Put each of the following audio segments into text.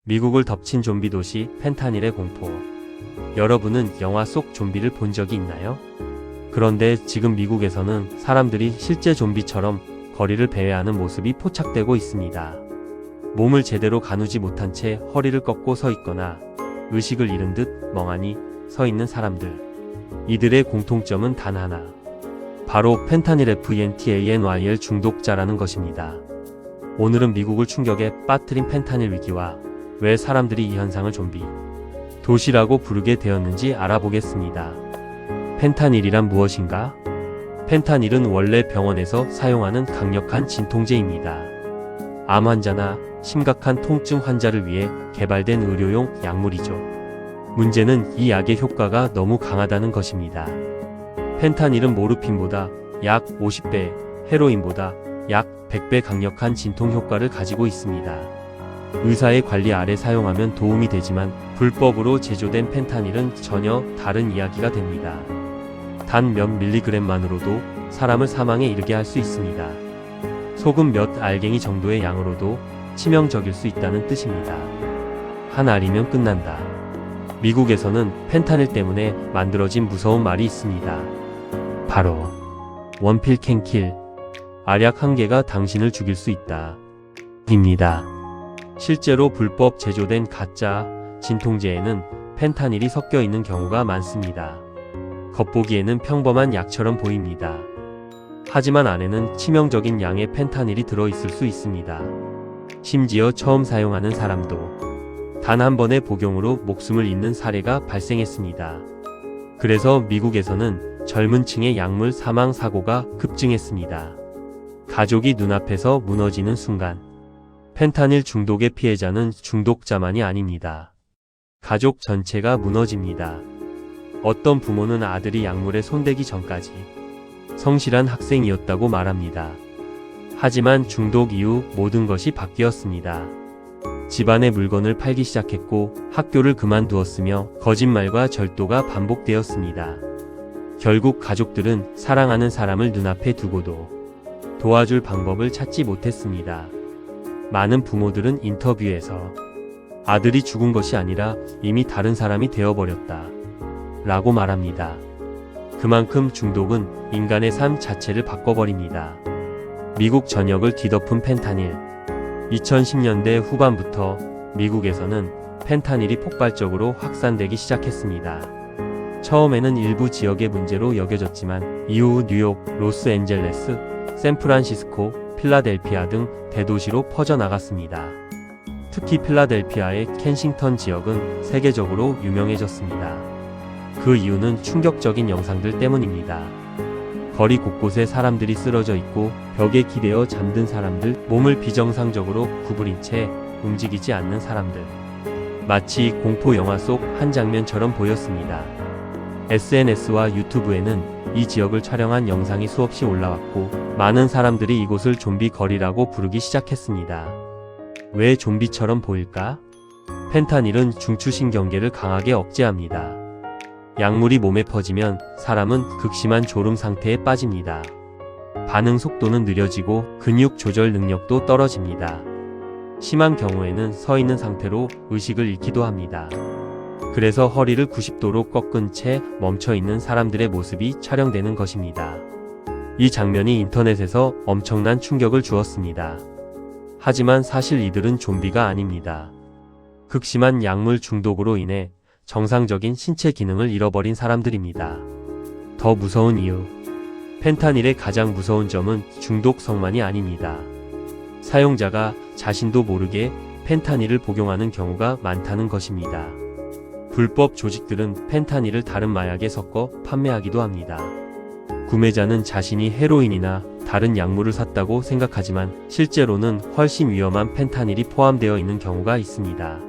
미국을 덮친 좀비 도시 펜타닐의 공포. 여러분은 영화 속 좀비를 본 적이 있나요? 그런데 지금 미국에서는 사람들이 실제 좀비처럼 거리를 배회하는 모습이 포착되고 있습니다. 몸을 제대로 가누지 못한 채 허리를 꺾고 서 있거나 의식을 잃은 듯 멍하니 서 있는 사람들. 이들의 공통점은 단 하나. 바로 펜타닐 FENTANYL 중독자라는 것입니다. 오늘은 미국을 충격에 빠뜨린 펜타닐 위기와 왜 사람들이 이 현상을 좀비 도시라고 부르게 되었는지 알아보겠습니다. 펜타닐이란 무엇인가? 펜타닐은 원래 병원에서 사용하는 강력한 진통제입니다. 암 환자나 심각한 통증 환자를 위해 개발된 의료용 약물이죠. 문제는 이 약의 효과가 너무 강하다는 것입니다. 펜타닐은 모르핀보다 약 50배, 헤로인보다 약 100배 강력한 진통 효과를 가지고 있습니다. 의사의 관리 아래 사용하면 도움이 되지만 불법으로 제조된 펜타닐은 전혀 다른 이야기가 됩니다. 단 몇 밀리그램만으로도 사람을 사망에 이르게 할 수 있습니다. 소금 몇 알갱이 정도의 양으로도 치명적일 수 있다는 뜻입니다. 한 알이면 끝난다. 미국에서는 펜타닐 때문에 만들어진 무서운 말이 있습니다. 바로 원필 캔킬, 알약 한 개가 당신을 죽일 수 있다 입니다. 실제로 불법 제조된 가짜 진통제에는 펜타닐이 섞여 있는 경우가 많습니다. 겉보기에는 평범한 약처럼 보입니다. 하지만 안에는 치명적인 양의 펜타닐이 들어있을 수 있습니다. 심지어 처음 사용하는 사람도 단 한 번의 복용으로 목숨을 잃는 사례가 발생했습니다. 그래서 미국에서는 젊은 층의 약물 사망 사고가 급증했습니다. 가족이 눈앞에서 무너지는 순간 펜타닐 중독의 피해자는 중독자만이 아닙니다. 가족 전체가 무너집니다. 어떤 부모는 아들이 약물에 손대기 전까지 성실한 학생이었다고 말합니다. 하지만 중독 이후 모든 것이 바뀌었습니다. 집안의 물건을 팔기 시작했고 학교를 그만두었으며 거짓말과 절도가 반복되었습니다. 결국 가족들은 사랑하는 사람을 눈앞에 두고도 도와줄 방법을 찾지 못했습니다. 많은 부모들은 인터뷰에서 아들이 죽은 것이 아니라 이미 다른 사람이 되어버렸다 라고 말합니다. 그만큼 중독은 인간의 삶 자체를 바꿔버립니다. 미국 전역을 뒤덮은 펜타닐. 2010년대 후반부터 미국에서는 펜타닐이 폭발적으로 확산되기 시작했습니다. 처음에는 일부 지역의 문제로 여겨졌지만 이후 뉴욕, 로스앤젤레스, 샌프란시스코, 필라델피아 등 대도시로 퍼져나갔습니다. 특히 필라델피아의 켄싱턴 지역은 세계적으로 유명해졌습니다. 그 이유는 충격적인 영상들 때문입니다. 거리 곳곳에 사람들이 쓰러져 있고 벽에 기대어 잠든 사람들, 몸을 비정상적으로 구부린 채 움직이지 않는 사람들. 마치 공포 영화 속 한 장면처럼 보였습니다. SNS와 유튜브에는 이 지역을 촬영한 영상이 수없이 올라왔고 많은 사람들이 이곳을 좀비 거리라고 부르기 시작했습니다. 왜 좀비처럼 보일까? 펜타닐은 중추신경계를 강하게 억제합니다. 약물이 몸에 퍼지면 사람은 극심한 졸음 상태에 빠집니다. 반응 속도는 느려지고 근육 조절 능력도 떨어집니다. 심한 경우에는 서 있는 상태로 의식을 잃기도 합니다. 그래서 허리를 90도로 꺾은 채 멈춰 있는 사람들의 모습이 촬영되는 것입니다. 이 장면이 인터넷에서 엄청난 충격을 주었습니다. 하지만 사실 이들은 좀비가 아닙니다. 극심한 약물 중독으로 인해 정상적인 신체 기능을 잃어버린 사람들입니다. 더 무서운 이유. 펜타닐의 가장 무서운 점은 중독성만이 아닙니다. 사용자가 자신도 모르게 펜타닐을 복용하는 경우가 많다는 것입니다. 불법 조직들은 펜타닐을 다른 마약에 섞어 판매하기도 합니다. 구매자는 자신이 헤로인이나 다른 약물을 샀다고 생각하지만 실제로는 훨씬 위험한 펜타닐이 포함되어 있는 경우가 있습니다.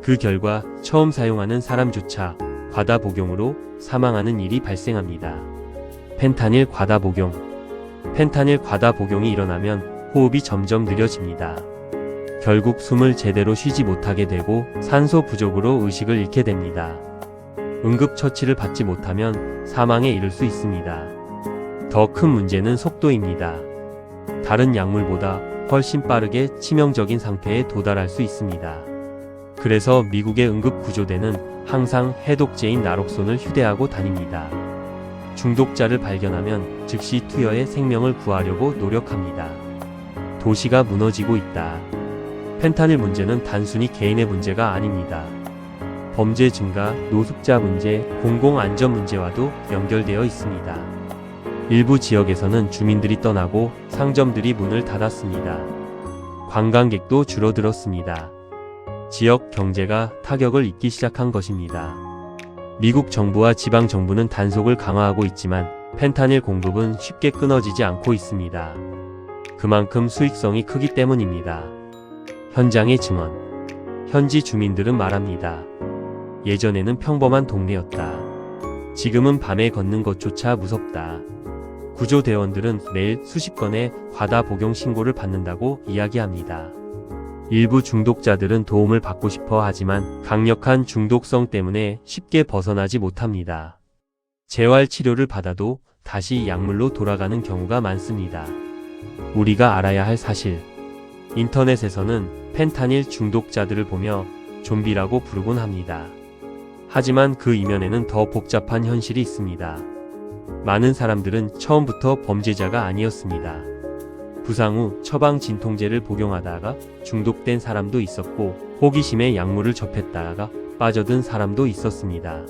그 결과 처음 사용하는 사람조차 과다 복용으로 사망하는 일이 발생합니다. 펜타닐 과다 복용. 펜타닐 과다 복용이 일어나면 호흡이 점점 느려집니다. 결국 숨을 제대로 쉬지 못하게 되고 산소 부족으로 의식을 잃게 됩니다. 응급처치를 받지 못하면 사망에 이를 수 있습니다. 더 큰 문제는 속도입니다. 다른 약물보다 훨씬 빠르게 치명적인 상태에 도달할 수 있습니다. 그래서 미국의 응급구조대는 항상 해독제인 나록손을 휴대하고 다닙니다. 중독자를 발견하면 즉시 투여해 생명을 구하려고 노력합니다. 도시가 무너지고 있다. 펜타닐 문제는 단순히 개인의 문제가 아닙니다. 범죄 증가, 노숙자 문제, 공공안전 문제와도 연결되어 있습니다. 일부 지역에서는 주민들이 떠나고 상점들이 문을 닫았습니다. 관광객도 줄어들었습니다. 지역 경제가 타격을 입기 시작한 것입니다. 미국 정부와 지방 정부는 단속을 강화하고 있지만 펜타닐 공급은 쉽게 끊어지지 않고 있습니다. 그만큼 수익성이 크기 때문입니다. 현장의 증언. 현지 주민들은 말합니다. 예전에는 평범한 동네였다. 지금은 밤에 걷는 것조차 무섭다. 구조대원들은 매일 수십 건의 과다 복용 신고를 받는다고 이야기합니다. 일부 중독자들은 도움을 받고 싶어 하지만 강력한 중독성 때문에 쉽게 벗어나지 못합니다. 재활 치료를 받아도 다시 약물로 돌아가는 경우가 많습니다. 우리가 알아야 할 사실. 인터넷에서는 펜타닐 중독자들을 보며 좀비라고 부르곤 합니다. 하지만 그 이면에는 더 복잡한 현실이 있습니다. 많은 사람들은 처음부터 범죄자가 아니었습니다. 부상 후 처방 진통제를 복용하다가 중독된 사람도 있었고 호기심에 약물을 접했다가 빠져든 사람도 있었습니다.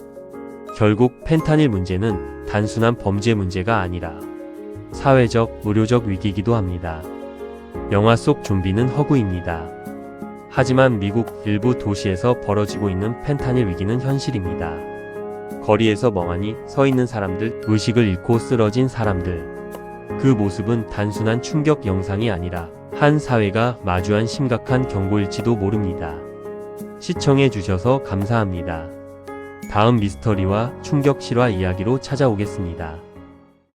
결국 펜타닐 문제는 단순한 범죄 문제가 아니라 사회적, 의료적 위기이기도 합니다. 영화 속 좀비는 허구입니다. 하지만 미국 일부 도시에서 벌어지고 있는 펜타닐 위기는 현실입니다. 거리에서 멍하니 서 있는 사람들, 의식을 잃고 쓰러진 사람들. 그 모습은 단순한 충격 영상이 아니라 한 사회가 마주한 심각한 경고일지도 모릅니다. 시청해주셔서 감사합니다. 다음 미스터리와 충격 실화 이야기로 찾아오겠습니다.